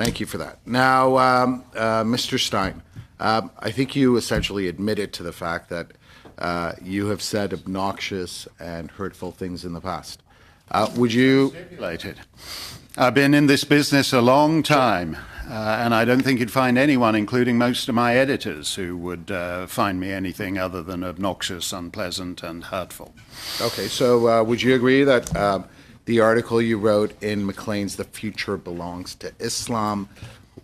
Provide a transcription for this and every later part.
Thank you for that. Now, Mr. Steyn, I think you essentially admitted to the fact that you have said obnoxious and hurtful things in the past. Would you... I've been in this business a long time, and I don't think you'd find anyone, including most of my editors, who would find me anything other than obnoxious, unpleasant, and hurtful. Okay, so would you agree that the article you wrote in Maclean's "The Future Belongs to Islam,"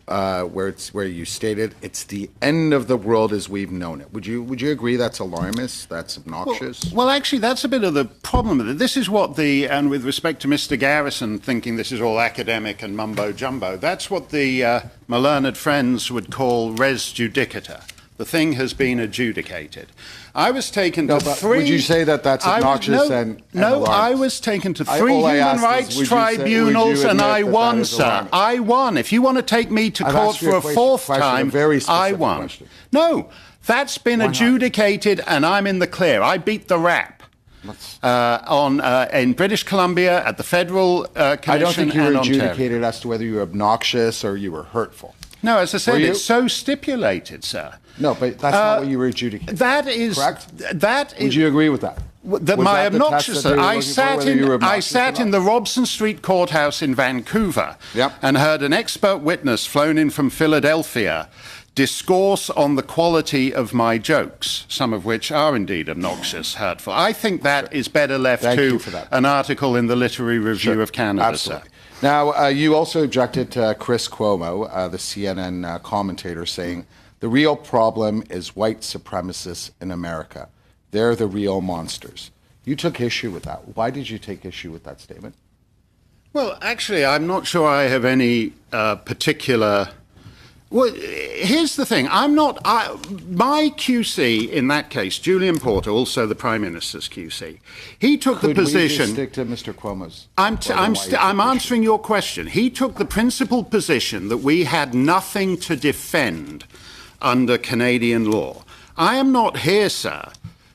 where you stated it's the end of the world as we've known it. Would you agree that's alarmist, that's obnoxious? Well, actually, that's a bit of the problem with it. This is what and with respect to Mr. Garrison thinking this is all academic and mumbo-jumbo, that's what the my learned friends would call res judicata. The thing has been adjudicated. I was taken to three... Would you say that that's obnoxious and alarmist? I was taken to three human rights tribunals and I won, sir. I won. If you want to take me to court for a fourth time, I won. No, that's been adjudicated and I'm in the clear. I beat the rap. In British Columbia at the Federal Commission. I don't think you were adjudicated as to whether you were obnoxious or you were hurtful. No, as I said, it's so stipulated, sir. No, but that's not what you were adjudicated. That is correct. That is. Would you agree with that? My obnoxious. I sat in the Robson Street Courthouse in Vancouver and heard an expert witness flown in from Philadelphia discourse on the quality of my jokes, some of which are indeed obnoxious, hurtful. I think that is better left to an article in the Literary Review of Canada, Absolutely. Sir. Now, you also objected to Chris Cuomo, the CNN commentator, saying, the real problem is white supremacists in America. They're the real monsters. You took issue with that. Why did you take issue with that statement? Well, actually, I'm not sure I have any particular... Well, here's the thing. My QC in that case, Julian Porter, also the Prime Minister's QC, he took the position... Could we just stick to Mr. Cuomo's... I'm answering your question. He took the principled position that we had nothing to defend under Canadian law. I am not here, sir,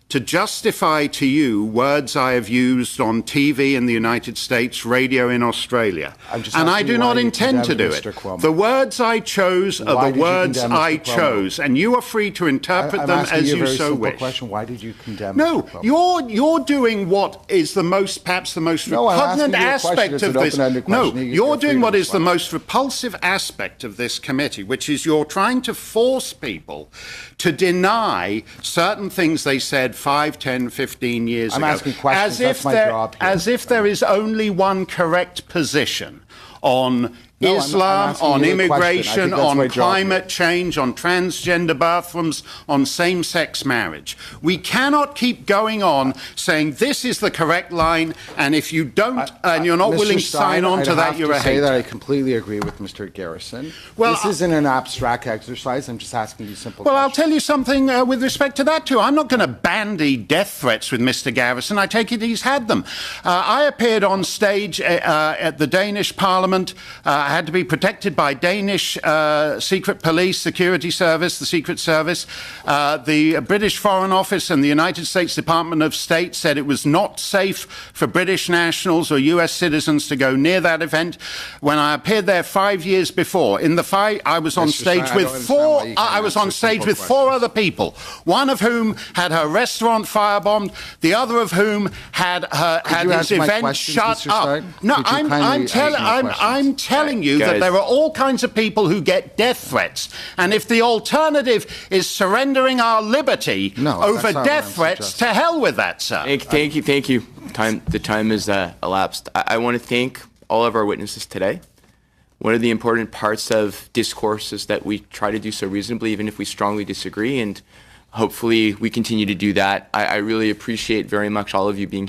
to justify to you words I have used on TV in the United States, radio in Australia. And I do not intend to do it. The words I chose are the words I chose, and you are free to interpret them as you so wish. Question. Why did you condemn No, Mr. Cuomo? you're doing what is perhaps the most repugnant aspect of this. No, you're doing what is the most repulsive aspect of this committee, which is you're trying to force people to deny certain things they said 5, 10, 15 years ago. I'm asking questions. That's my job here. As if there is only one correct position on Islam, on immigration, on climate change, on transgender bathrooms, on same-sex marriage. We cannot keep going on saying this is the correct line, and if you don't, and you're not willing to sign on to that, you're a hater. That I completely agree with Mr. Garrison. Well, this isn't an abstract exercise. I'm just asking you simple questions. Well, I'll tell you something with respect to that, too. I'm not going to bandy death threats with Mr. Garrison. I take it he's had them. I appeared on stage at the Danish Parliament. I had to be protected by Danish secret police, security service, the Secret Service. The British Foreign Office and the United States Department of State said it was not safe for British nationals or US citizens to go near that event. When I appeared there 5 years before, in the fight, I was on stage with four other people, one of whom had her restaurant firebombed, the other of whom had his event shut up. No, I'm telling you that there are all kinds of people who get death threats. And if the alternative is surrendering our liberty over death threats, to hell with that, sir. Thank you. The time is elapsed. I want to thank all of our witnesses today. One of the important parts of discourse is that we try to do so reasonably, even if we strongly disagree, and hopefully we continue to do that. I really appreciate very much all of you being